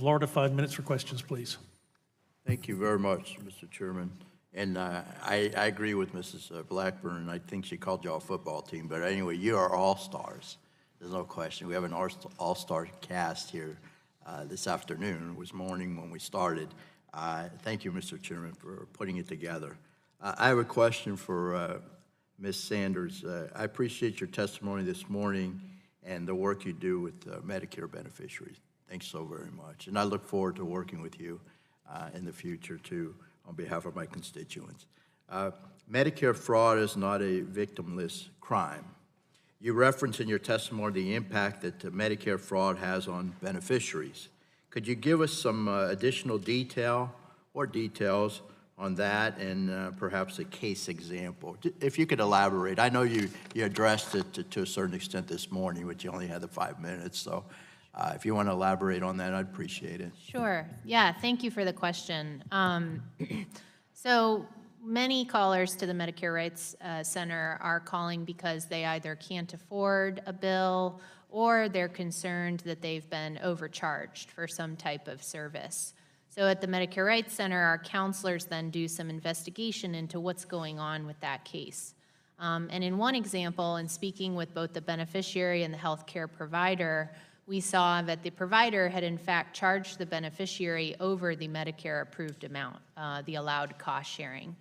floor to 5 minutes for questions, please. Thank you very much, Mr. Chairman. And I agree with Mrs. Blackburn. I think she called y'all a football team. But anyway, you are all-stars. There's no question. We have an all-star cast here this afternoon. It was morning when we started. Thank you, Mr. Chairman, for putting it together. I have a question for Ms. Sanders. I appreciate your testimony this morning and the work you do with Medicare beneficiaries. Thanks so very much. And I look forward to working with you in the future, too, on behalf of my constituents. Medicare fraud is not a victimless crime. You reference in your testimony the impact that Medicare fraud has on beneficiaries. Could you give us some additional detail or details on that and perhaps a case example? If you could elaborate. I know you addressed it to a certain extent this morning, but you only had the 5 minutes, so if you want to elaborate on that, I'd appreciate it. Sure. Yeah, thank you for the question. So many callers to the Medicare Rights Center are calling because they either can't afford a bill or they're concerned that they've been overcharged for some type of service. So at the Medicare Rights Center, our counselors then do some investigation into what's going on with that case. And in one example, in speaking with both the beneficiary and the healthcare provider, we saw that the provider had in fact charged the beneficiary over the Medicare approved amount, the allowed cost sharing.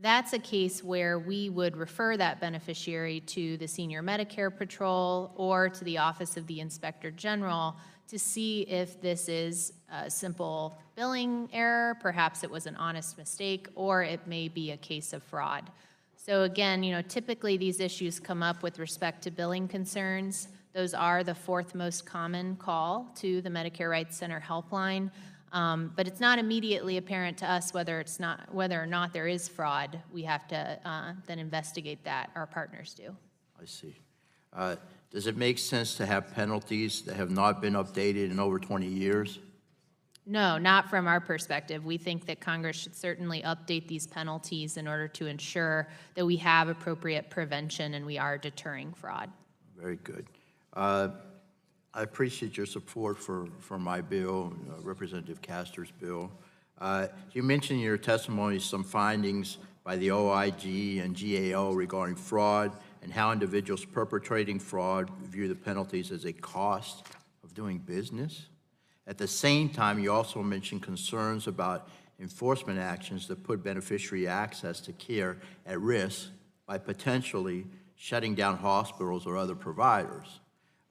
That's a case where we would refer that beneficiary to the Senior Medicare Patrol or to the Office of the Inspector General to see if this is a simple billing error, perhaps it was an honest mistake, or it may be a case of fraud. So again, typically these issues come up with respect to billing concerns. Those are the fourth most common call to the Medicare Rights Center helpline. But it's not immediately apparent to us whether or not there is fraud. We have to then investigate that. Our partners do. I see. Does it make sense to have penalties that have not been updated in over 20 years? No, not from our perspective. We think that Congress should certainly update these penalties in order to ensure that we have appropriate prevention and we are deterring fraud. Very good. I appreciate your support for my bill, Representative Castor's bill. You mentioned in your testimony some findings by the OIG and GAO regarding fraud and how individuals perpetrating fraud view the penalties as a cost of doing business. At the same time, you also mentioned concerns about enforcement actions that put beneficiary access to care at risk by potentially shutting down hospitals or other providers.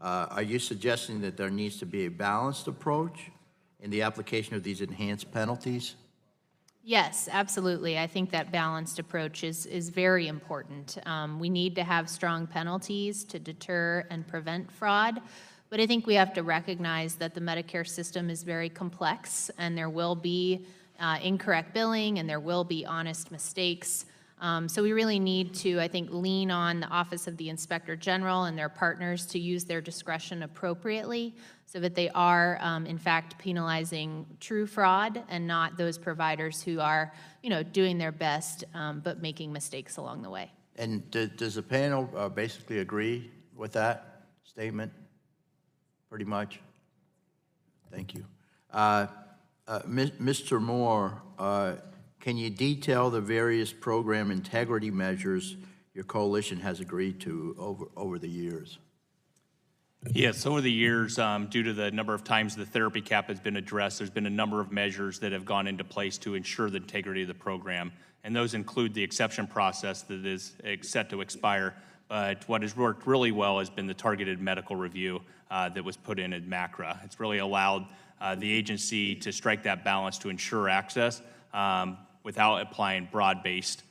Are you suggesting that there needs to be a balanced approach in the application of these enhanced penalties? Yes, absolutely. I think that balanced approach is very important. We need to have strong penalties to deter and prevent fraud, but I think we have to recognize that the Medicare system is very complex and there will be incorrect billing and there will be honest mistakes. So we really need to, I think, lean on the Office of the Inspector General and their partners to use their discretion appropriately so that they are, in fact, penalizing true fraud and not those providers who are, doing their best but making mistakes along the way. And does the panel basically agree with that statement, pretty much? Thank you. Mr. Moore, can you detail the various program integrity measures your coalition has agreed to over the years? Yes, over the years, due to the number of times the therapy cap has been addressed, there's been a number of measures that have gone into place to ensure the integrity of the program. And those include the exception process that is set to expire. But what has worked really well has been the targeted medical review that was put in at MACRA. It's really allowed the agency to strike that balance to ensure access without applying broad-based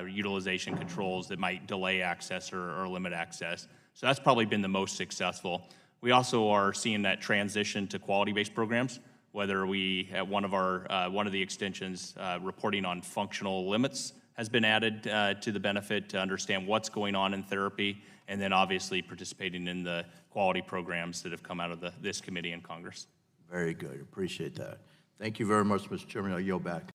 utilization controls that might delay access or limit access. So that's probably been the most successful. We also are seeing that transition to quality-based programs, whether we, at one of the extensions, reporting on functional limits has been added to the benefit to understand what's going on in therapy, and then obviously participating in the quality programs that have come out of this committee in Congress. Very good. Appreciate that. Thank you very much, Mr. Chairman. I'll yield back.